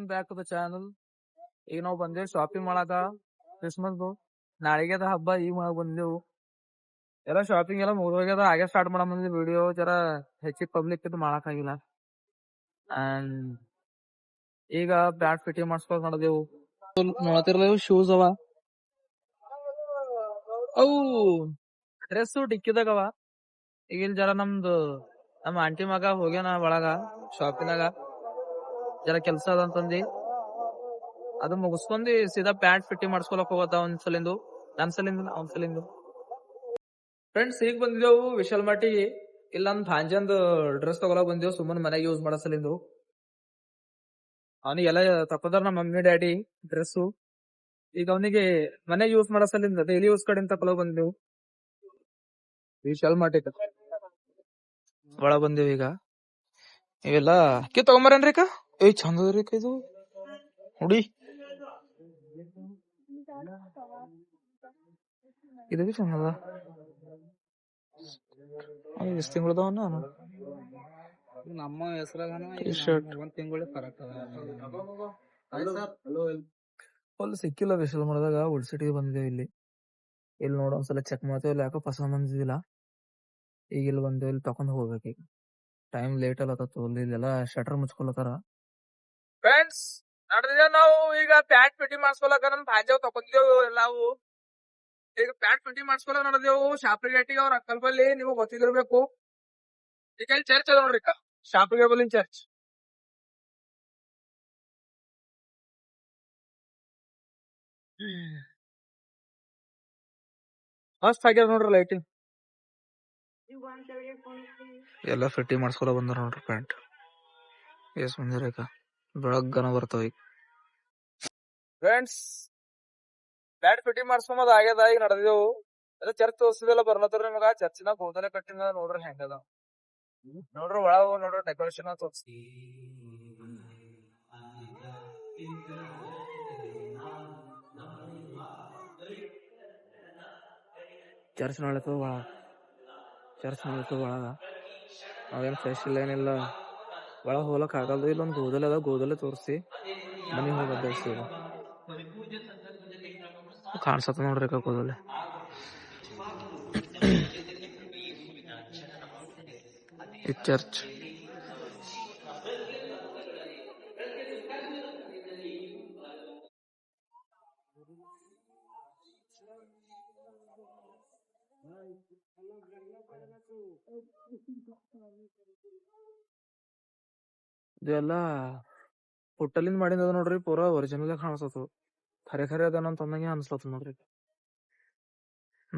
Welcome back to the channel. ಈಗ ನಾವು ಬಂದೇವು shopping ಮಾಡಾಕ ಕ್ರಿಸ್ಮಸ್ ನಾಳೆಗೆ ಅದ ಹಬ್ಬ. ಈಗ ಮಾಡಕ್ ಬಂದೇವು ಎಲ್ಲ ಶಾಪಿಂಗ್ ಎಲ್ಲ ಮುಗಿದೋಗ್ಯದ. ಹಾಗೆ ಸ್ಟಾರ್ಟ್ ಮಾಡ ಬಂದಿದ್ ವಿಡಿಯೋ ಜರ ಹೆಚ್ಚಿಗೆ ಪಬ್ಲಿಕ್ ಇದು ಮಾಡಕ್ ಆಗಿಲ್ಲ. ಅಂಡ್ ಈಗ ಬ್ಯಾಟ್ ಫಿಟ್ಟಿಂಗ್ ಮಾಡ್ಸ್ಕೊಳಕ್ ನೋಡಿದೆವು. ನೋಡ್ತಿರ್ಲೇವು ಶೂಸ್ ಅವ, ಅವು ಡ್ರೆಸ್ ಡಿಕ್ಕಿದಾಗ ಅವ. ಈಗ ಇಲ್ಲಿ ಜರ ನಮ್ಮ ಆಂಟಿ ಮಗ ಹೋಗ್ಯಾನ ಒಳಗ ಶಾಪಿನಾಗ, ಜರ ಕೆಲ್ಸ ಅದ ಅಂತಂದಿ ಅದು ಮುಗಿಸ್ಕೊಂಡಿ ಸೀದಾ ಪ್ಯಾಂಟ್ ಫಿಟ್ಟಿಂಗ್ ಮಾಡ್ಸ್ಕೊಳಕ್ ಹೋಗತ್ತ ಒಂದ್ಸಲಿಂದು, ನನ್ ಸಲಿಂದ ಅವ್ನ ಸಲಿಂದು. ಫ್ರೆಂಡ್ಸ್ ಈಗ ಬಂದಿದ್ದೆವು ವಿಶಾಲ್ ಮಾರ್ಟಿಗೆ. ಇಲ್ಲ ನನ್ ಭಾಂಜಂದ್ ಡ್ರೆಸ್ ತಗೊಳಕ್ ಬಂದೇವು ಸುಮ್ಮನೆ ಮನೆಗೆ ಯೂಸ್ ಮಾಡೋ ಸಲಿಂದು. ಅವನಿಗೆಲ್ಲ ತಪ್ಪದಾರ ನಮ್ಮ ಮಮ್ಮಿ ಡ್ಯಾಡಿ ಡ್ರೆಸ್ಸು. ಈಗ ಅವನಿಗೆ ಮನೆಗೆ ಯೂಸ್ ಮಾಡೋ ಸಲಿಂದ ಡೈಲಿ ಯೂಸ್ ಕಡೆ ತಗೊಳಕ್ ಬಂದೆವು ವಿಶಾಲ್ ಮಾರ್ಟಿ ಒಳಗ್ ಬಂದೇವು. ಈಗ ಇವೆಲ್ಲ ತಗೊಂಬರೇನ್ರಿ ಅಕ್ಕ? ಚಂದ ಅದ್ರಿ ಇದು ಹುಡಿ, ಇದು ಬಿ ಚಂದ ಅದ. ಎಷ್ಟು ತಿಂಗಳದವ ನಾನು ನಮ್ಮ ಹೆಸರಾಗ ಒಂದ್ ತಿಂಗಳ ಕರೆಕ್ಟ್ ಫುಲ್ ಸಿಕ್ಕಿಲ್ಲ. ವಿಶಾಲ್ ಮಾಡಿದಾಗ ಉಡ್ ಸಿಟಿಗೆ ಬಂದಿದ್ದೇವೆ. ಇಲ್ಲಿ ನೋಡೋ ಒಂದ್ಸಲ ಚೆಕ್ ಮಾಡ್ತೇವೆ. ಇಲ್ಲಿ ಯಾಕೋ ಪಸಂದ್ ಬಂದಿದ್ದಿಲ್ಲ. ಈಗ ಇಲ್ಲಿ ಬಂದೇವೆ, ಇಲ್ಲಿ ತಕೊಂಡ್ ಹೋಗ್ಬೇಕು. ಈಗ ಟೈಮ್ ಲೇಟ್ ಅಲ್ಲತ್ತ, ಇಲ್ಲೆಲ್ಲ ಶಟರ್ ಮುಚ್ಕೊಳತಾರ. ಫ್ರೆಂಡ್ಸ್ ನಡೆದಿದೆ ನಾವು ಈಗ ಪ್ಯಾಂಟ್ ಫಿಟ್ಟಿಂಗ್ ಮಾಡ್ಸ್ಕೊಳಕ ನಮ್ ಭಾಜಾವ್ ತಕೊಂಡ್ದೇವು ಎಲ್ಲಾವು. ಈಗ ಪ್ಯಾಂಟ್ ಫಿಟ್ಟಿಂಗ್ ಮಾಡ್ಸ್ಕೊಳಕ್ ನಡೆದೇವು ಶಾಪ್ರಿಗೇಟಿಗೆ. ಅವ್ರ ಅಕ್ಕಲ್ ಬಲ್ಲಿ ನಿಮಗ್ ಗೊತ್ತಿದಿರ್ಬೇಕು. ಈಗ ಇಲ್ಲಿ ಚರ್ಚ್ ಅದ ನೋಡ್ರಿ, ಶಾಪ್ರಿಗೇಟ್ ಬಲ್ಲಿ ಚರ್ಚ್. ಮಸ್ತ್ ಆಗ್ಯಾದ ನೋಡ್ರಿ ಲೈಟಿಂಗ್. ಎಲ್ಲ ಫಿಟ್ಟಿಂಗ್ ಮಾಡ್ಸ್ಕೊಳ ಬಂದಾರ ನೋಡ್ರಿ ಪ್ಯಾಂಟ್. ಎಸ್ ಬಂದಿರ ಬೆಳಗ್ಗನ ಬರ್ತಾವ. ಈಗ ಫ್ರೆಂಡ್ಸ್ ಪ್ಯಾಂಟ್ ಫಿಟ್ಟಿಂಗ್ ಮಾಡ್ಸ್ಕೊಂಬದ್ ಆಗ್ಯದ. ಈಗ ನಡೆದೇವು ಎಲ್ಲ ಚರ್ಚ್ ತೋರ್ಸಿದೆಲ್ಲ ಬರ್ಲತ್ತಾರ ನಿಮಗ. ಚರ್ಚಿನಾಗ ಗೋದಲೆ ಕಟ್ಟಿನ ನೋಡ್ರಿ ಹೆಂಗದ ನೋಡ್ರಿ. ಒಳಗ ನೋಡ್ರಿ ಡೆಕೋರೇಷನ್ ತೋರ್ಸಿ. ಚರ್ಚ್ ನೋಡ್ಲತ್ತದ ಒಳಗ, ಚರ್ಚ್ ನೋಡ್ಲತ್ತದ ಒಳಗ. ಅವೇನ್ ಫ್ರೆಶ್ ಇಲ್ಲ ಏನಿಲ್ಲ, ಒಳಗ ಹೋಗ್ಲಕ್ ಆಗಲ್ದು. ಇಲ್ಲೊಂದು ಗೋದಲೆ ಅದ, ಗೋದಲೆ ತೋರಿಸಿ ಮನಿಗ್ ಹೋಗದ ಕಾಣ್ಸತ್ತ ನೋಡ್ರಿ ಗೋದಲೆ. ಇದು ಚರ್ಚ್. ಇದೆಲ್ಲ ಪುಟ್ಟಲಿಂದ ಮಾಡಿದ ನೋಡ್ರಿ, ಪೂರಾ ಒರಿಜಿನಲ್ ಕಾಣಿಸತ್ತು. ಖರೆ ಖರೆ ಅದ ಅಂತಂದಂಗೆ ಅನ್ಸ್ಲತ್ತ ನೋಡ್ರಿ.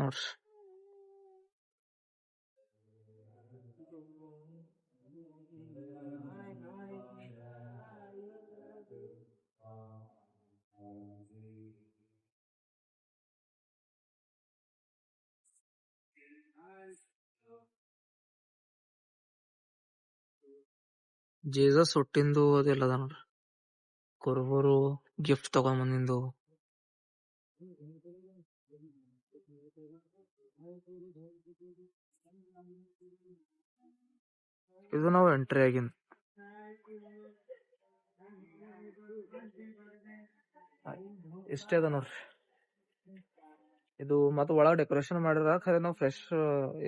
ನೋಡ್ರಿ ಜೀಸಸ್ ಹುಟ್ಟಿಂದು ಅದೆಲ್ಲ ಅದ ನೋಡ್ರಿ. ಕುರುಬರು ಗಿಫ್ಟ್ ತಗೊಂಡ್ ಬಂದಿಂದು. ಇದು ನಾವು ಎಂಟ್ರಿ ಆಗಿಂದ. ಇಷ್ಟೇ ಅದ ನೋಡ್ರಿ. ಇದು ಮತ್ತ ಒಳಗ ಡೆಕೋರೇಷನ್ ಮಾಡಿರ ಖರೆ ನಾವು ಫ್ರೆಶ್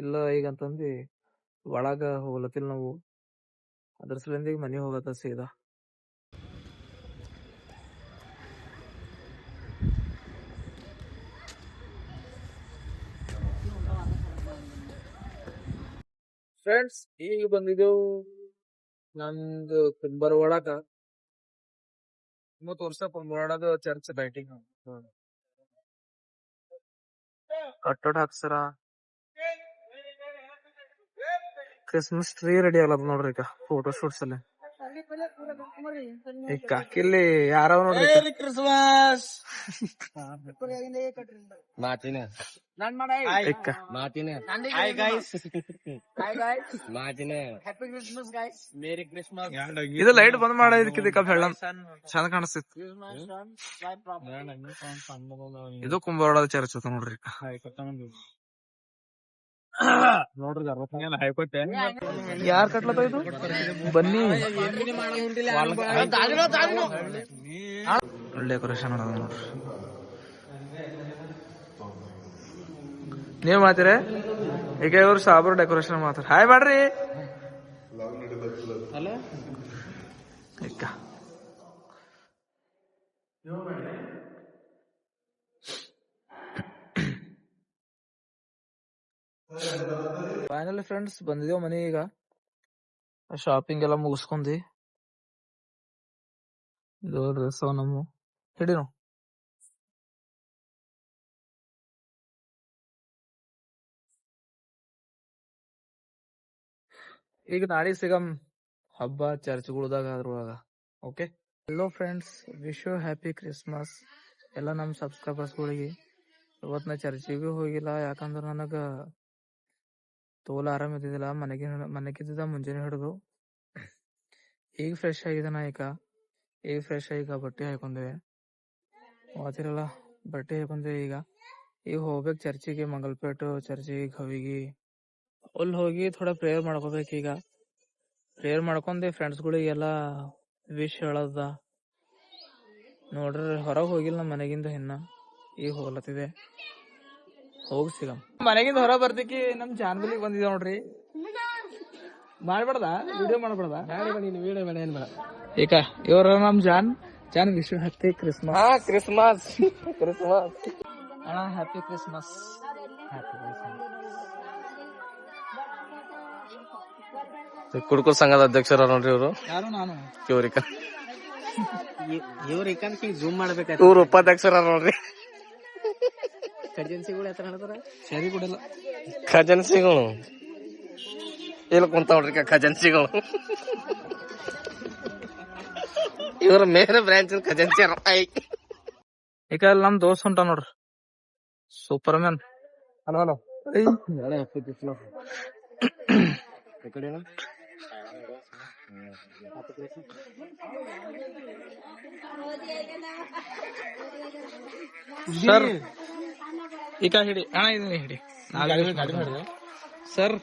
ಇಲ್ಲ ಈಗ ಅಂತಂದು ಒಳಗ ಹೋಗ್ಲತ್ತಿಲ್ಲ ನಾವು. ಅದ್ರ ಸಲಿಂದ ಈಗ ಮನಿ ಹೋಗತ್ತ ಸೀದಾ. ಫ್ರೆಂಡ್ಸ್ ಈಗ ಬಂದಿದ್ದೆವು ನಮ್ದು ಕುಂಬರವಾಡಕ. ತೋರ್ಸ ಕುಂಬರವಾಡದ ಚರ್ಚ್ ಲೈಟಿಂಗ್ ಕಟ್ಟಡ ಹಾಕ್ಸರ. ಕ್ರಿಸ್ಮಸ್ ಟ್ರೀ ರೆಡಿ ಆಗಲ್ಲ ನೋಡ್ರಿ. ಈಗ ಫೋಟೋ ಶೂಟ್ಸ್ ಅಲ್ಲಿ ಕಾಕಿಲ್ಲಿ ಯಾರವ ನೋಡ್ರಿ. ಕ್ರಿಸ್ಮಸ್ ಇದು ಲೈಟ್ ಬಂದ್ ಮಾಡಿದಕ್ಕೆ ಬೆಳ್ಳ ಚಂದ ಕಾಣಿಸ್ತಿತ್ತು. ಇದು ಕುಂಬರವಾಡದ ಚರ್ಚ್ ಅದ ನೋಡ್ರಿ. ನೋಡ್ರಿ ಹಾಯ್ಕೋತೆ ಯಾರ್ ಕಟ್ಲತ್ತ ಇದು ಬನ್ನಿ ಡೆಕೋರೇಷನ್ ಅದ ನೋಡ್ರಿ. ನೀವ್ ಮಾಡ್ತೀರ ಈಗ ಇವ್ರು ಸಾಬ್ರು ಡೆಕೋರೇಷನ್ ಮಾಡ್ತಾರ. ಹಾಯ್ ಮಾಡ್ರಿ ಫೈನಲಿ ಫ್ರೆಂಡ್ಸ್ ಬಂದಿದೇವ್ ಮನೆ. ಈಗ ಶಾಪಿಂಗ್ ಎಲ್ಲ ಮುಗಿಸ್ಕೊಂಡಿ ಇದು ಡ್ರೆಸ್ ಅವ ನಮ್ಮ ಹಿಡಿ ನಾವು. ಈಗ ನಾಳೆ ಸಿಗಮ್ ಹಬ್ಬ ಚರ್ಚ್ಗಳ್ದಾಗ ಅದ್ರೊಳಗ. Okay, hello friends, wish you happy Christmas ಎಲ್ಲ ನಮ್ಮ ಸಬ್ಸ್ಕ್ರೈಬರ್ಸ್ಗಳಿಗೆ. ಇವತ್ತು ನಾ ಚರ್ಚಿಗೆ ಹೋಗಿಲ್ಲ, ಯಾಕಂದ್ರೆ ನನಗ ತೋಲ ಆರಾಮ ಇದ್ದಿದ್ದಿಲ್ಲ. ಮನೆಗಿದ್ದ ಮುಂಜಾನೆ ಹಿಡಿದು ಈಗ ಫ್ರೆಶ್ ಆಗಿದೆ. ನಾ ಈಗ ಫ್ರೆಶ್ ಆಗಿ ಬಟ್ಟೆ ಹಾಕೊಂಡೇವೆ. ಓದ್ತಿರಲ್ಲ ಬಟ್ಟೆ ಹಾಕೊಂಡೇವೆ. ಈಗ ಹೋಗ್ಬೇಕು ಚರ್ಚಿಗೆ, ಮಂಗಲ್ಪೇಟು ಚರ್ಚಿಗೆ, ಖವಿಗಿ ಅಲ್ಲಿ ಹೋಗಿ ಥೋड़ा ಪ್ರೇಯರ್ ಮಾಡ್ಕೋಬೇಕು. ಈಗ ಪ್ರೇಯರ್ ಮಾಡ್ಕೊಂಡೆ ಫ್ರೆಂಡ್ಸ್ಗಳಿಗೆಲ್ಲ ವಿಶ್ ಹೇಳದ ನೋಡ್ರಿ. ಹೊರಗೆ ಹೋಗಿಲ್ಲ ನಮ್ಮ ಮನೆಗಿಂದ ಇನ್ನ, ಈಗ ಹೋಗ್ಲತ್ತಿದೆ. ಹೋಗಿ ಸಿಗಮ್. ಮನೆಗಿಂದ ಹೊರ ಬರ್ತಿಕ್ಕಿ ನಮ್ ಜಾನ್ಬಲಿಗೆ ಬಂದಿದೆ ನೋಡ್ರಿ. ಮಾಡ್ಬೇಡ್ದ ವಿಡಿಯೋ ಮಾಡ್ಬೇಡ್ದ ಈಗ ಇವ್ರ ನಮ್ John wish happy Christmas. Christmas ಅಣ್ಣ, ಹ್ಯಾಪಿ ಕ್ರಿಸ್ಮಸ್. ಕುಡ್ಕೋ ಸಂಘದ ಅಧ್ಯಕ್ಷರ ನೋಡ್ರಿ ಇವರು. ಯಾರು? ನಾನು. ಇವ್ರಿಕನ್ ಜೂಮ್ ಮಾಡ್ಬೇಕು. ಇವ್ರು ಉಪಾಧ್ಯಕ್ಷರ ನೋಡ್ರಿ. ಖಜನ್ಸಿಗಳು ಎತ್ತರ ಹೇಳ್ತಾರ, ಸರಿ ಕೊಡಲ್ಲ. ಖಜನ್ಸಿಗಳು ಇಲ್ಲಿ ಕುಂತ ನೋಡ್ರಿ, ಖಜನ್ಸಿಗಳು. ಇವ್ರ ಮೇನ್ ಬ್ರಾಂಚ್ ಖಜನ್ಸಿ. ಈಗ ಅಲ್ಲಿ ನಮ್ ದೋಸ್ತ್ ಹೊಂಟ ನೋಡ್ರಿ, super man. Hello hello sir. ಈಗ ಹಿಡಿ ಅಣ್ಣ, ಇದನ್ನ ಹಿಡಿ. ಸರ್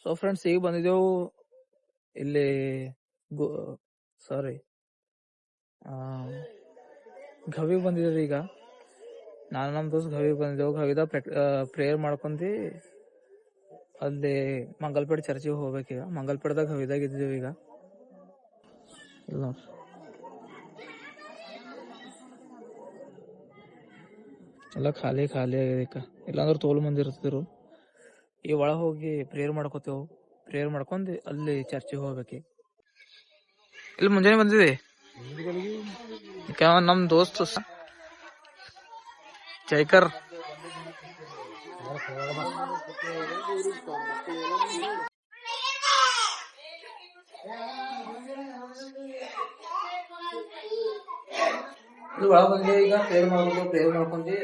ಸೊ ಫ್ರೆಂಡ್ಸ್, ಈಗ ಬಂದಿದ್ದೆವು ಇಲ್ಲಿ ಘವಿಗೆ ಬಂದಿದ್ದೇವೆ. ಈಗ ನಾನು ನಮ್ಮ ದೋಸ್ತ್ ಘವಿಗೆ ಬಂದಿದ್ದೆವು. ಘವಿದ ಪ್ರೇಯರ್ ಮಾಡ್ಕೊಂಡಿ ಅಲ್ಲಿ ಮಂಗಲ್ಪೇಟೆ ಚರ್ಚಿಗೆ ಹೋಗ್ಬೇಕೀಗ. ಮಂಗಲ್ಪೇಟದಾಗ ಘವಿದಾಗ ಇದ್ದೇವೆ ಈಗ. ಇಲ್ಲ ನೋಡ್ರಿ, ಎಲ್ಲ ಖಾಲಿ ಆಗಿದೆ. ಇಲ್ಲಾಂದ್ರೆ ತೋಲ್ ಮಂದಿ ಇರ್ತಿದ್ರು. ಈ ಒಳಗೆ ಹೋಗಿ ಪ್ರೇಯರ್ ಮಾಡ್ಕೋತೇವು. ಪ್ರೇಯರ್ ಮಾಡ್ಕೊಂಡು ಅಲ್ಲಿ ಚರ್ಚಿಗೆ ಹೋಗ್ಬೇಕು. ಇಲ್ಲಿ ಮುಂಜಾನೆ ಬಂದಿದೆ ನಮ್ ದೋಸ್ತ್ ಜೈಕರ್. ಒಳಗೆ ಬಂದೆ. ಈಗ ಪ್ರೇಯರ್ ಮಾಡ್ಕೊಂಡು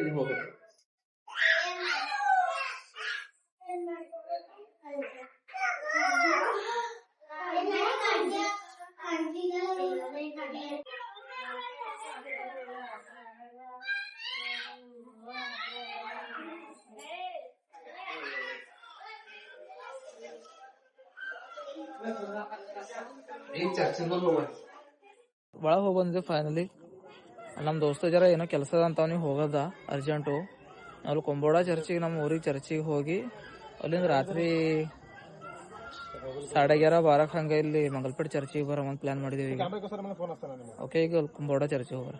ಅಲ್ಲಿ ಹೋಗ್ಬೇಕು. ಒಳಗೆ ಹೋಗಿ ಬಂದಿದ್ದೆ ಫೈನಲಿ. ನಮ್ಮ ದೋಸ್ತ ಜರ ಏನೋ ಕೆಲಸ ಅಂತ ನೀವು ಹೋಗದ ಅರ್ಜೆಂಟು. ಅಲ್ಲಿ ಕೊಂಬೋಡ ಚರ್ಚಿಗೆ, ನಮ್ಮ ಊರಿಗೆ ಚರ್ಚಿಗೆ ಹೋಗಿ ಅಲ್ಲಿಂದ ರಾತ್ರಿ 11:30-12 ಹಂಗೆ ಇಲ್ಲಿ ಮಂಗಲ್ಪೇಟೆ ಚರ್ಚಿಗೆ ಬರೋಂತ ಪ್ಲಾನ್ ಮಾಡಿದೀವಿ. ಓಕೆ, ಈಗ ಕೊಂಬೋಡ ಚರ್ಚಿಗೆ ಹೋಗ್ರ.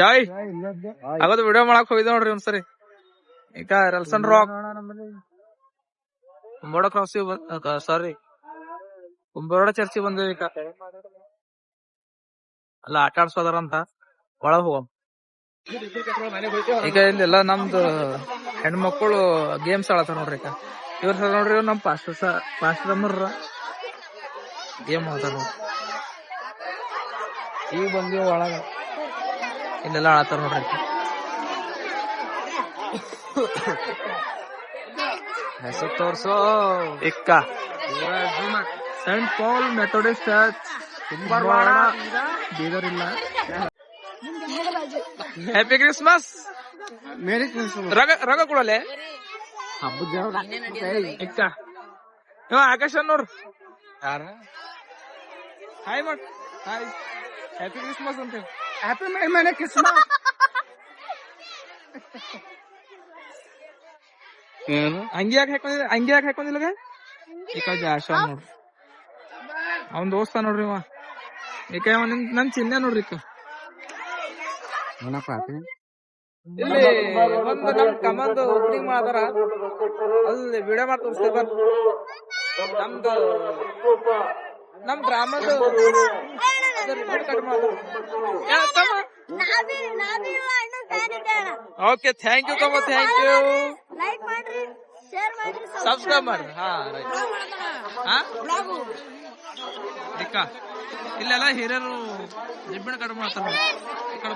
ಜಾಯ್ ಆಗೋದು ವಿಡಿಯೋ ಮಾಡಕ್ ಹೋಗಿದ್ದೆ ನೋಡ್ರಿ ಒಂದ್ಸರಿ. ಈಗ ರಲ್ಸನ್ ರಾಕ್ ಕೊಂಬೋಡ ಕ್ರಾಸಿಗೆ ಕುಂಬೋಡ ಚರ್ಚಿಗೆ ಬಂದೇವಿ. ಈಗ ಅಲ್ಲ ಆಟ ಆಡ್ಸೋದಾರಂತ ಒಳಗ್ ಹೋಗಮ್. ಈಗ ಇಲ್ಲೆಲ್ಲ ನಮ್ದು ಹೆಣ್ಮಕ್ಳು ಗೇಮ್ಸ್ ಆಡತಾರ ನೋಡ್ರಿ. ಈಗ ಇವ್ರ ನೋಡ್ರಿ, ಇವ್ರು ನಮ್ ಪಾಸ್ಟರ್ ಗೇಮ್ ಆಡ್ತಾರ ನೋಡ್ರಿ. ಈಗ ಬಂದಿವ್ ಒಳಗ, ಇಲ್ಲೆಲ್ಲ ಆಡತಾರ ನೋಡ್ರಿ. ಹೆಸರು ತೋರ್ಸೋ ಇಕ್ಕ saint Paul Methodist church Kumbarawada Bidar ಇಲ್ಲ. Happy Christmas. Merry Christmas. ರಗ ಕೊಡಲೆ ಹಬ್ಬದ ಇಕ್ಕ ಇವ ಆಕಾಶ ನೋಡ್ರಿ. ಯಾರ ಹಾಯ್ ಮಾಡ್, ಹಾಯ್, ಹ್ಯಾಪಿ ಕ್ರಿಸ್ಮಸ್ ಅಂತ. Happy merry Christmas. ಅಂಗಿ ಯಾಕೆ ಹಾಕೊಂಡಿಲ್ಲ ಈಗ ಜಾಶ ನೋಡ್ರಿ. ಅವನ್ ದೋಸ್ತ ನೋಡ್ರಿ ಇವ. ಈಗ ನನ್ ಚಿನ್ನ ನೋಡ್ರಿ. ಇಲ್ಲಿ ಒಂದು ನಮ್ ಕಮಂದು ಓಪನಿಂಗ್ ಮಾಡಾರ, ಅಲ್ಲಿ ವಿಡಿಯೋ ಮಾಡಿ ತೋರಿಸ್ತೇವೆ. ನಮ್ ಗ್ರಾಮದ ಓಕೆ, ಥ್ಯಾಂಕ್ ಯು ಕಮ್ಮ, ಥ್ಯಾಂಕ್ ಯು. ಸಬ್ಸ್ಕ್ರೈಬ್ ಮಾಡ್ರಿ. ಹಾ ರೈಟ್. ಇಲ್ಲೆಲ್ಲ ಹಿರಿಯರು ರಿಬ್ಬನ್ ಕಟ್ ಮಾಡ್ತಾರ. ಈ ಕಡೆ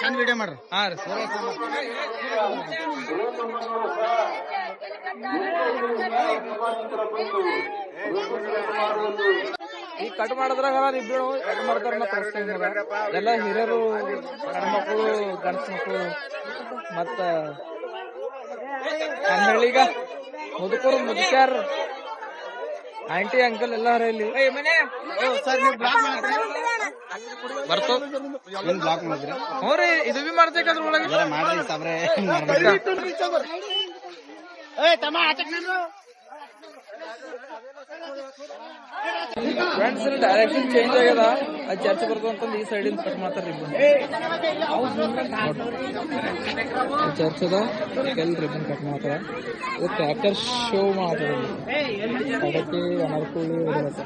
ಚಂದ ವಿಡಿಯೋ ಮಾಡ್ರಿ. ಹಾ ರೀ. ಈ ಕಟ್ ಮಾಡಿದ್ರಾಗ ಇಬ್ಬರು ಕಟ್ ಮಾಡ್ತಾರ ತೋರಿಸ್ತೇನೆ. ಎಲ್ಲ ಹಿರಿಯರು, ಹೆಣ್ಮಕ್ಳು, ಗಂಡ್ಸ್ ಮಕ್ಳು, ಮತ್ತ ಹಳ್ಳಿಗ ಮುದುಕರು, ಮುದುಕ್ಯಾರ, ಆಂಟಿ ಅಂಕಲ್ ಎಲ್ಲಾರ ಇಲ್ಲಿ ಬರ್ತು. ಬ್ಲಾಕ್ ಮಾಡಿದ್ರಿ? ಹ್ಞೂ ರೀ, ಇದು ಬಿ ಮಾಡ್ತೇಕದ್ರ ಒಳಗೆ ಮಾಡ್ರಿ ಸಾಬ್ರೆ. ಫ್ರೆಂಡ್ಸ್, ಇಲ್ಲಿ ಡೈರೆಕ್ಷನ್ ಚೇಂಜ್ ಆಗ್ಯದ. ಅದು ಚರ್ಚ್ ಬರ್ತದ ಅಂತಂದು ಈ ಸೈಡ್ ಇಂದ ಕಟ್ ಮಾಡ್ತಾರ. ಚರ್ಚ್ ಅದ, ಎಲ್ಲಿ ರಿಬ್ಬನ್ ಕಟ್ ಮಾಡ್ತಾರ. ಇದು ಕ್ರ್ಯಾಕರ್ ಶೋ ಮಾಡ್ತಾರ. ಅದಕ್ಕೆ ಅನರ್ಕುಳಿ ಹೊಡಿಲತ್ತ.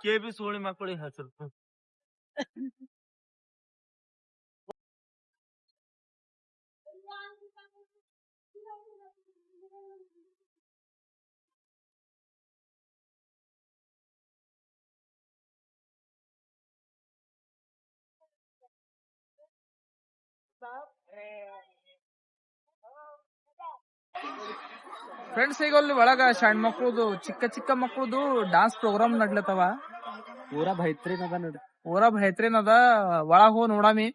ಕೆಬಿ ಸೋಳಿ ಮಕ್ಕಳಿಗೆ ಹೆಸರು ಫ್ರೆಂಡ್ಸ್, ಈಗ ಅಲ್ಲಿ ಒಳಗ ಸಣ್ಣ ಮಕ್ಳದು ಚಿಕ್ಕ ಚಿಕ್ಕ ಮಕ್ಳದು ಡಾನ್ಸ್ ಪ್ರೋಗ್ರಾಮ್ ನಡ್ಲತ್ತವ. ಪೂರಾ ಬೈತ್ರಿನ್ ಅದ ನೋಡ್ರಿ. ಪೂರಾ ಭಯತ್ರೇನ್ ಅದ. ಒಳಗ್ ಹೋಗಿ ನೋಡಾಮಿ,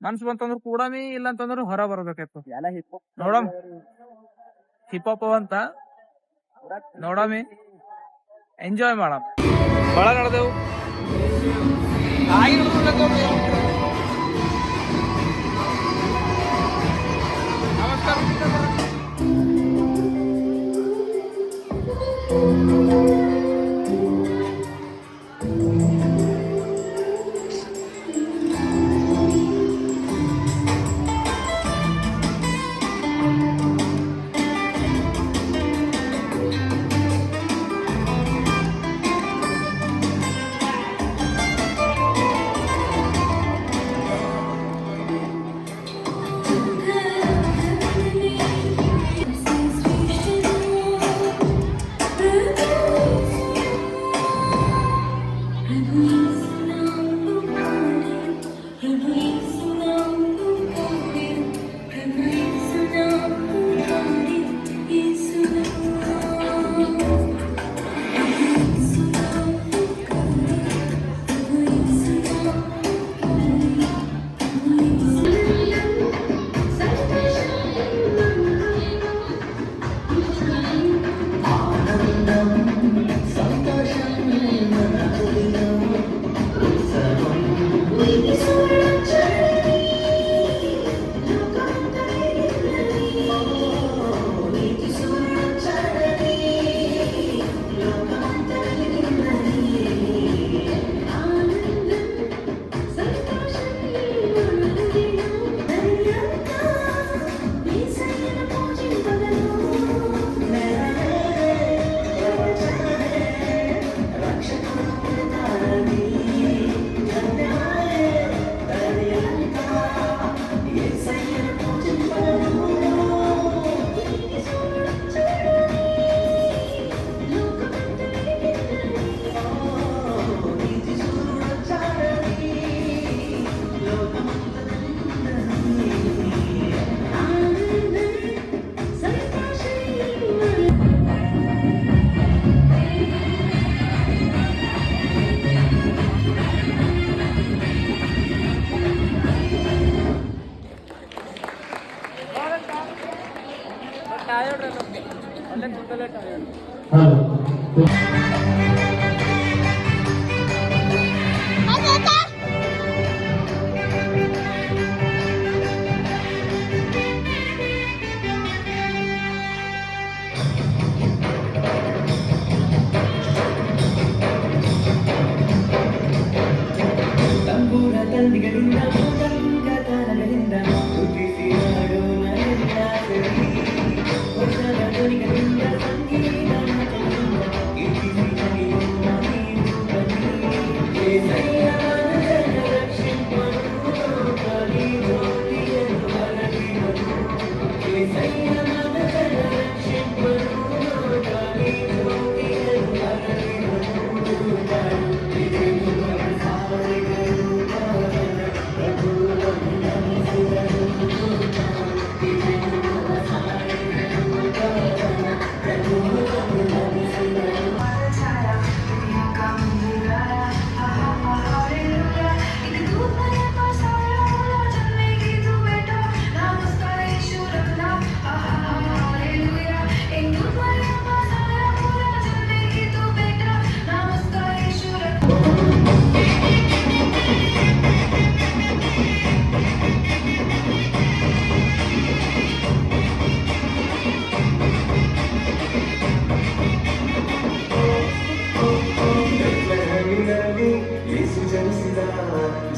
ಮನ್ಸ್ ಬಂತಂದ್ರ ಕೂಡಾಮಿ, ಇಲ್ಲ ಅಂತಂದ್ರ ಹೊರ ಬರ್ಬೇಕಾಯ್ತು. ಎಲ್ಲ ಹಿಪ್ ನೋಡಮ್, ಹಿಪ್ ಹಾಪ್ ಅಂತ ನೋಡಾಮಿ, ಎಂಜಾಯ್ ಮಾಡಮ್. ಒಳಗ ನಡೆದೆವು. ನಮಸ್ಕಾರ.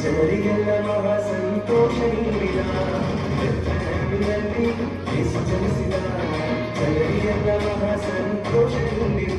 ಜನರಿಗೆಲ್ಲ ಮಹಾ ಸಂತೋಷ ನೀಡಿದ ಯೇಸು ಜನಿಸಿದ ಜನರಿಗೆಲ್ಲ ಮಹಾ ಸಂತೋಷ ನೀಡಿದ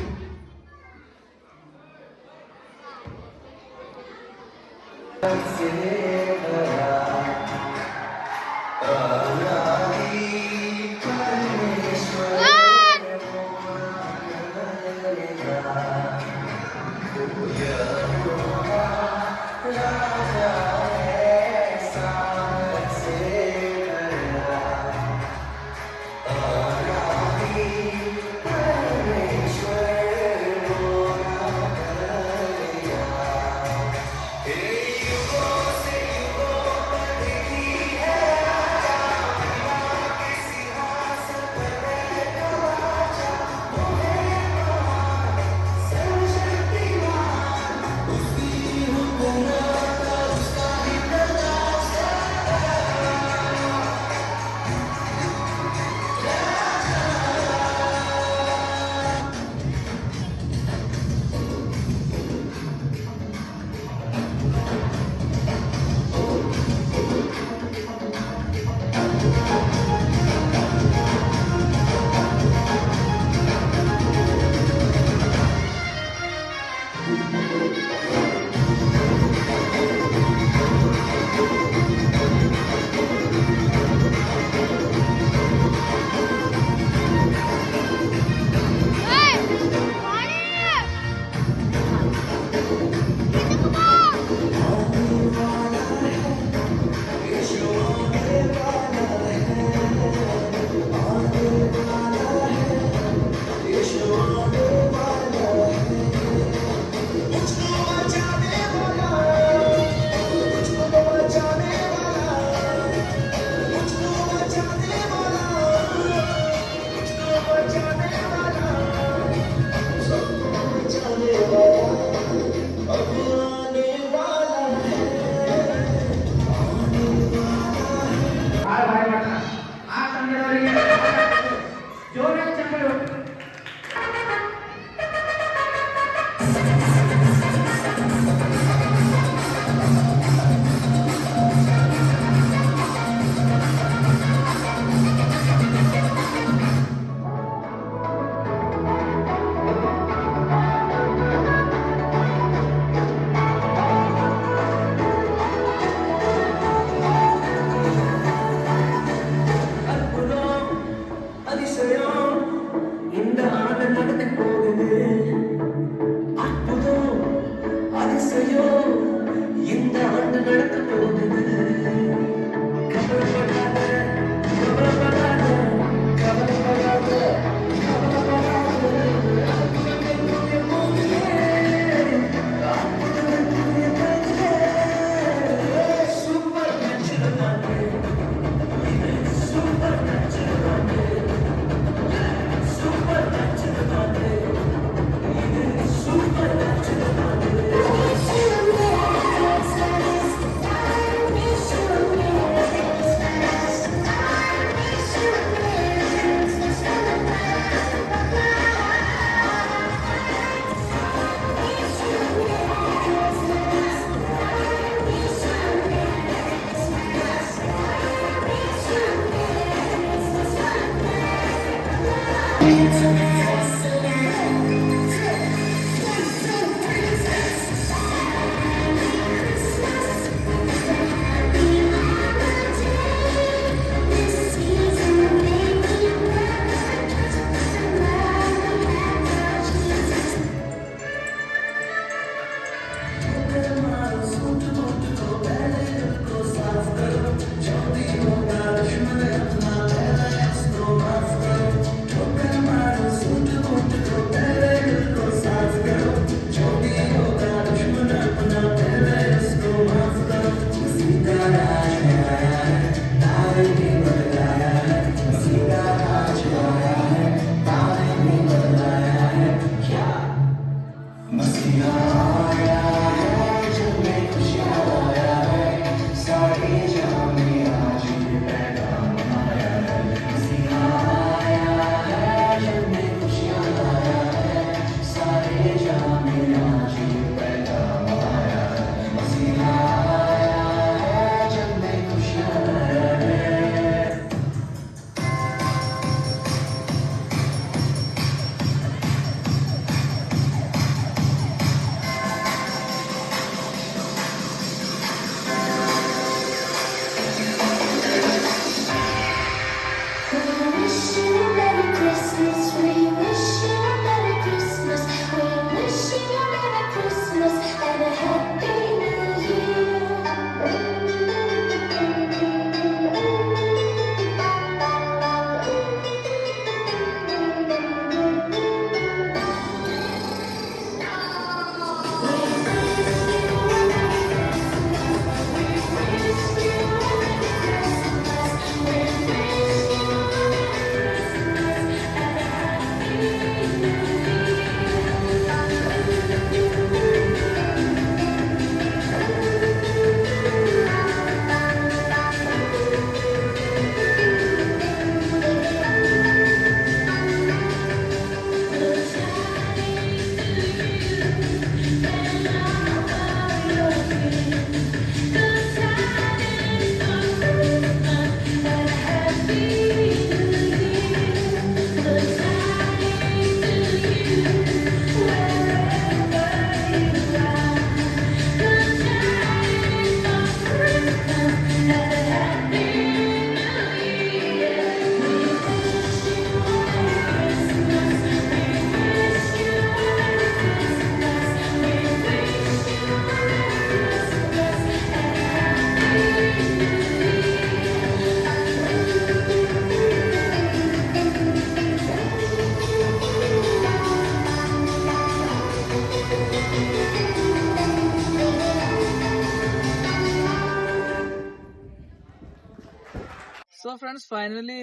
ಸೊ ಫ್ರೆಂಡ್ಸ್ ಫೈನಲಿ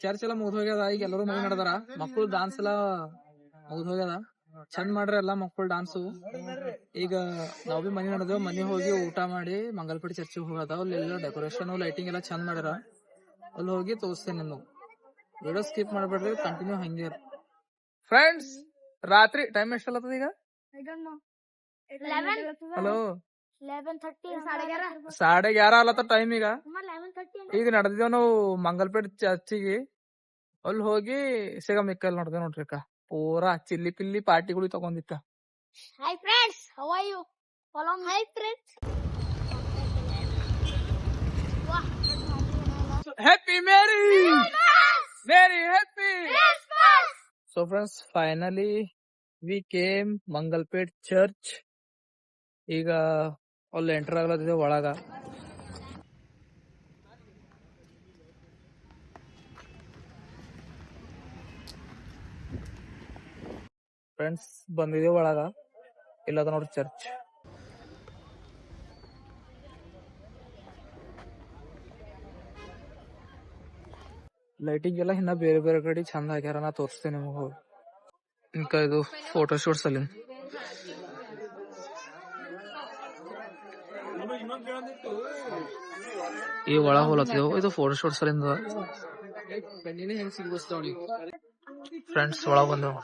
ಚರ್ಚ್ ಎಲ್ಲ ಮುಗ್ದು ಹೋಗ್ಯದ. ಈಗ ಎಲ್ಲರೂ ಮನೆ ನಡೆದಾರ. ಮಕ್ಕಳು ಡಾನ್ಸ್ ಎಲ್ಲ ಮುಗ್ದು ಹೋಗ್ಯದ. ಚಂದ ಮಾಡ್ರಿ ಎಲ್ಲಾ ಮಕ್ಕಳು ಡಾನ್ಸು. ಈಗ ನಾವ್ ಬಿ ಮನೆ ನಡೆದೇವ್. ಮನೆ ಹೋಗಿ ಊಟ ಮಾಡಿ ಮಂಗಲ್ಪೇಟೆ ಚರ್ಚಿಗೆ ಹೋಗದ. ಅಲ್ಲೆಲ್ಲ ಡೆಕೋರೇಷನ್ ಲೈಟಿಂಗ್ ಎಲ್ಲ ಚಂದ ಮಾಡ್ಯಾರ. ಅಲ್ಲಿ ಹೋಗಿ ತೋರಿಸ್ತೇನೆ ನಿಮ್ಗೆ. ವಿಡಿಯೋ ಸ್ಕಿಪ್ ಮಾಡ್ಬೇಡ್ರಿ, ಕಂಟಿನ್ಯೂ ಹಂಗೆ ಫ್ರೆಂಡ್ಸ್. ರಾತ್ರಿ ಟೈಮ್ ಎಷ್ಟಲ್ಲತ್ತದ ಈಗ? ಹಲೋ 11:30 ಅಲ್ಲತ್ತ ಟೈಮ್ ಈಗ. ಈಗ ನಡೆದಿದ್ದೇವ್ ನಾವು ಮಂಗಲ್ಪೇಟ್ ಚರ್ಚಿಗೆ. ಅಲ್ಲಿ ಹೋಗಿ ಸಿಗಮಿಕ್ಕಲ್ ನೋಡ್ದೇವ್ ನೋಡ್ರಿ ಅಕ್ಕ. ಪೂರಾ chilli ಪಿಲ್ಲಿ ಪಾರ್ಟಿಗಳು ತಗೊಂಡಿಕ್ಕ. Hi friends, how are you? Follow me. Hi friends. Happy Merry Merry Happy Christmas. So friends, finally we came Mangalpet church. ಈಗ ಅಲ್ಲಿ ಎಂಟರ್ ಆಗ್ಲತ್ತಿದೆ ಒಳಗ. ಫ್ರೆಂಡ್ಸ್ ಬಂದಿದೆ ಒಳಗ. ಇಲ್ಲದ ನೋಡ್ರಿ ಚರ್ಚ್. ಲೈಟಿಂಗ್ ಎಲ್ಲ ಇನ್ನ ಬೇರೆ ಬೇರೆ ಕಡೆ ಚಂದ ಹಾಕ್ಯಾರ. ನಾ ತೋರಿಸ್ತೇನೆ ನಿಮಗೆ. ಇಂಕ ಇದು ಫೋಟೋ ಶೂಟ್ಸ್ ಅಲ್ಲಿ ಈ ಒಳ ಹೋಲತ್ತಿದೆವು. ಇದು ಫೋಟೋ ಶೂಟ್ಸ್ ಅಲ್ಲಿಂದ. ಫ್ರೆಂಡ್ಸ್ ಒಳಗ ಬಂದೆವು.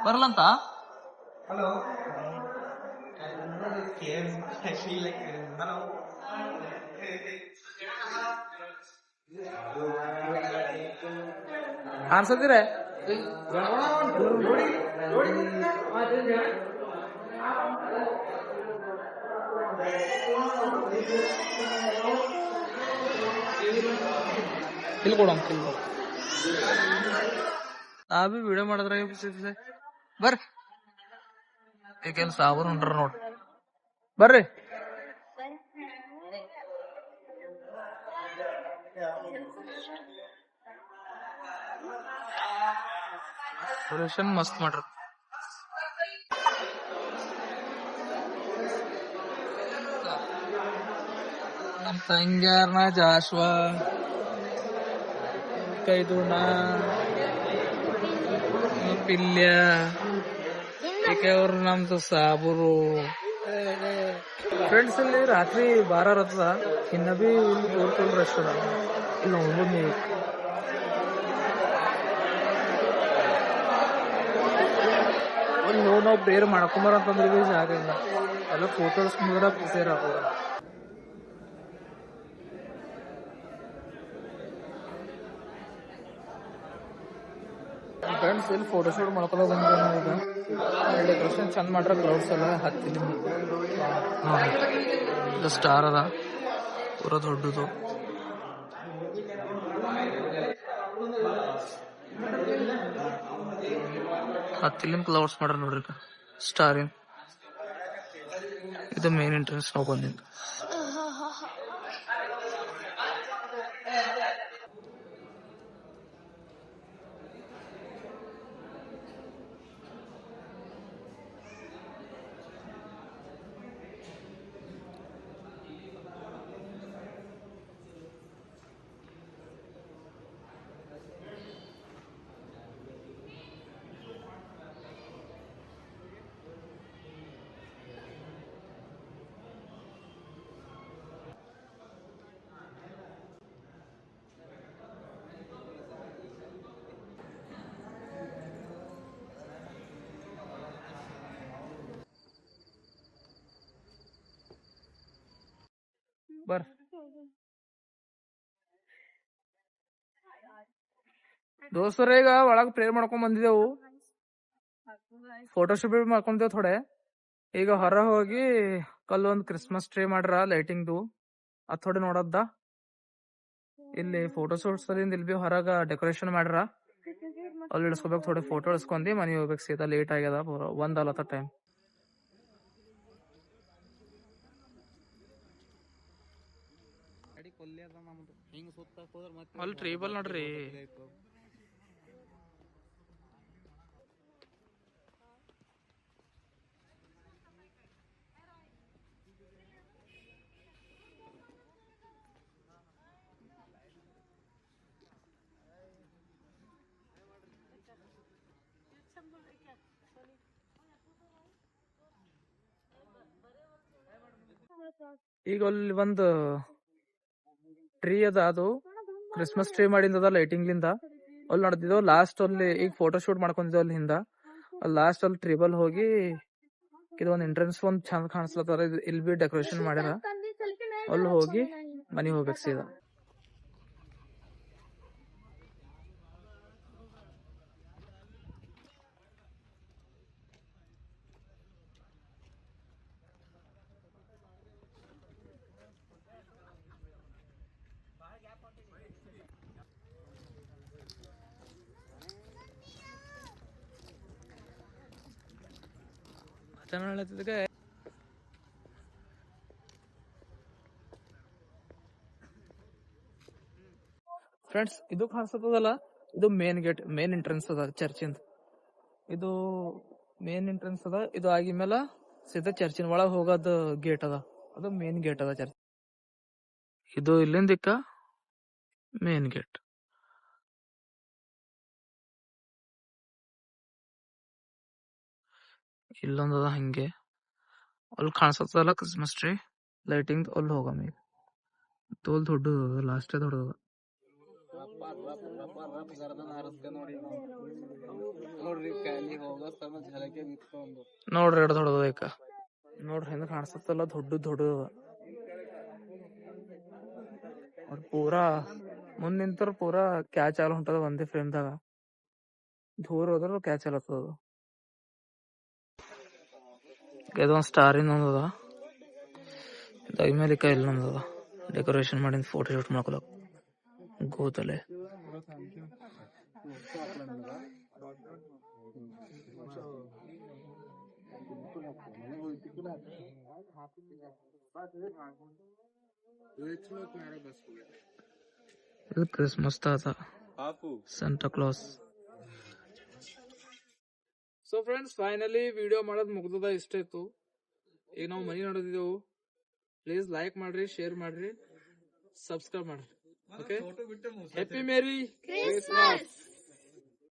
ಬರಲ್ಲಂತ. Hello. Yes, actually, like, hello. ಅನ್ಸತಿರೆ ಇಲ್ಲಿ ಕೊಡ ನಾ ಬಿ ವಿಡಿಯೋ ಮಾಡಿದ್ರಾಗ ಬರ್ರಿ ಈಗೇನ್ ಸಾಬೂನ್ ಹೊಂಟ್ರ ನೋಡ್ರಿ ಬರ್ರಿ ಡೆಕೋರೇಷನ್ ಮಸ್ತ್ ಮಾಡ್ರಿ ನಮ್ ತಂಗ್ಯಾರ್ನ ಜಾಶ್ವ ಕೈದುಣ ಪಿಲ್ಯ ಏಕೆ ಅವ್ರು ನಮ್ದು ಸಾಬೂರು ಫ್ರೆಂಡ್ಸ್ ಇಲ್ಲಿ ರಾತ್ರಿ ಬಾರ ಇರ್ತದ ಇನ್ನ ಬಿ ಇಲ್ಲಿ ತೋರ್ಸಲ್ ರಶ್ ಅದ ಇಲ್ಲಿ ನೋಡ್ಬೋದು ನೀವು ಅಲ್ಲಿ ನಾವು ಪ್ರೇಯರ್ ಮಾಡ್ಕೊಂಬಾರ ಅಂತಂದ್ರೆ ಬಿ ಜಾಗ ಇಲ್ಲ ಎಲ್ಲ ಫೋಟೋ ಹಿಡ್ಸ್ಕೊಂಡ್ರ ಪ್ರೇಯರ್ ಹಾಕೋದ ಫ್ರೆಂಡ್ಸ್ ಇಲ್ಲಿ ಫೋಟೋ ಶೂಟ್ ಮಾಡ್ಕೊಳ್ಳೋ ಬಂದಿದ್ದೆ ನಾವೀಗ ಡೆಕೋರೇಷನ್ ಚಂದ ಮಾಡ್ರ ಕ್ಲೌಡ್ಸ್ ಎಲ್ಲ ಹತ್ತಿಲಿ ಇದು ಸ್ಟಾರ್ ಅದ ಪೂರ ದೊಡ್ಡದು ಹತ್ತಿಲಿಂ ಕ್ಲೌಡ್ಸ್ ಮಾಡ್ರ ನೋಡ್ರಿ ಸ್ಟಾರಿನ್ ಇದು ಮೇನ್ ಎಂಟ್ರೆನ್ಸ್ ನಾವು ಬಂದಿದ್ದು ಬರ್ ದೋಸ್ತರೇ ಈಗ ಒಳಗ್ ಪ್ರೇಯರ್ ಮಾಡ್ಕೊಂಡ್ ಬಂದಿದ್ದೆವು ಫೋಟೋ ಶೂಟ್ ಮಾಡ್ಕೊಂತೇವ್ ಥೋಡೆ ಈಗ ಹೊರ ಹೋಗಿ ಕಲ್ಲೊಂದ್ ಕ್ರಿಸ್ಮಸ್ ಟ್ರೀ ಮಾಡ್ರ ಲೈಟಿಂಗ್ದು ಅದ್ ಥೋಡೆ ನೋಡದ್ದ ಇಲ್ಲಿ ಫೋಟೋ ಶೂಟ್ಸ್ ಇಲ್ಲಿ ಬಿ ಹೊರಗ ಡೆಕೋರೇಷನ್ ಮಾಡ್ರ ಅಲ್ಲಿ ಇಳಿಸ್ಕೋಬೇಕು ಥೋಡೆ ಫೋಟೋ ಇಳಿಸ್ಕೊಂಡಿ ಮನೆಗೆ ಹೋಗ್ಬೇಕು ಸೀದಾ ಲೇಟ್ ಆಗ್ಯದ ಒಂದ್ ಅಲತ್ತ ಟೈಮ್ ಅಲ್ಲಿ ಟ್ರೇಬಲ್ ನೋಡ್ರಿ ಈಗ ಅಲ್ಲಿ ಒಂದು ಟ್ರೀ ಅದ ಅದು ಕ್ರಿಸ್ಮಸ್ ಟ್ರೀ ಮಾಡಿಂದ ಲೈಟಿಂಗ್ ಲಿಂದ ಅಲ್ಲಿ ನೋಡ್ತಿದ್ದೆವು ಲಾಸ್ಟ್ ಅಲ್ಲಿ ಈಗ ಫೋಟೋ ಶೂಟ್ ಮಾಡ್ಕೊಂಡಿದ್ದೇವೆ ಅಲ್ಲಿ ಹಿಂದ ಅಲ್ಲಿ ಲಾಸ್ಟ್ ಅಲ್ಲಿ ಟ್ರೀಬಲ್ ಹೋಗಿ ಇದೊಂದ್ ಎಂಟ್ರೆನ್ಸ್ ಒಂದ್ ಚಂದ ಕಾಣಿಸ್ಲತ್ತಾರ ಇಲ್ಲಿ ಬಿ ಡೆಕೋರೇಷನ್ ಮಾಡ್ಯಾರ ಅಲ್ಲಿ ಹೋಗಿ ಮನೆಗೆ ಹೋಗ್ಬೇಕು ಸೀದಾ ಫ್ರೆಂಡ್ಸ್ ಇದು ಕಾಣಿಸ್ತದಲ್ಲ ಇದು ಮೇನ್ ಗೇಟ್ ಮೇನ್ ಎಂಟ್ರೆನ್ಸ್ ಅದ ಚರ್ಚಿಂದ ಇದು ಮೇನ್ ಎಂಟ್ರೆನ್ಸ್ ಅದ ಇದು ಆಗಿದ್ಮೇಲೆ ಸೀದಾ ಚರ್ಚಿನ ಒಳಗ್ ಹೋಗೋದ್ ಗೇಟ್ ಅದ ಅದು ಮೇನ್ ಗೇಟ್ ಅದ ಚರ್ಚ್ ಇದು ಇಲ್ಲಿಂದಿಕ್ಕ ಮೇನ್ ಗೇಟ್ ಇಲ್ಲೊಂದದ ಹಂಗೆ ಅಲ್ಲಿ ಕಾಣಿಸ್ತದಲ್ಲ ಕ್ರಿಸ್ಮಸ್ ಟ್ರೀ ಲೈಟಿಂಗ್ ಅಲ್ಲಿ ಹೋಗಮ್ಮ ಈಗ ತೋಲ್ ದೊಡ್ಡದ ಲಾಸ್ಟ್ ದೊಡ್ಡದ ನೋಡ್ರಿ ಎರಡು ದೊಡ್ಡದ ಈಗ ನೋಡ್ರಿ ಹೆಂಗ ಕಾಣಿಸ್ತಲ್ಲ ದೊಡ್ಡದ ಪೂರಾ ಮುಂದ್ ನಿಂತರ ಪೂರಾ ಕ್ಯಾಚ್ ಆಲ್ ಹೊಂಟದ ಒಂದೇ ಫ್ರೇಮ್ದಾಗ ದೂರ ಹೋದ್ರ ಕ್ಯಾಚ್ ಅಲತ್ತದ ಅದು. ಇದೊಂದು ಸ್ಟಾರಿನ ಒಂದದ ದೈಮೇಲಿಕ ಇಲ್ಲೊಂದದ ಡೆಕೋರೇಷನ್ ಮಾಡಿಂದ ಫೋಟೋ ಶೂಟ್ ಮಾಡ್ಕೊಳಕ್ ಗೋತಲೆ. ಇದು ಕ್ರಿಸ್ಮಸ್ ತಾತ Santa Claus. So friends finally video ಮಾಡೋದು ಮುಗ್ದದ. ಇಷ್ಟ ಇತ್ತು. ಈಗ ನಾವು ಮನಿ ನೋಡಿದೆವು. ಪ್ಲೀಸ್ ಲೈಕ್ ಮಾಡ್ರಿ, ಶೇರ್ ಮಾಡ್ರಿ, ಸಬ್ಸ್ಕ್ರೈಬ್ ಮಾಡ್ರಿ. Okay, happy merry Christmas.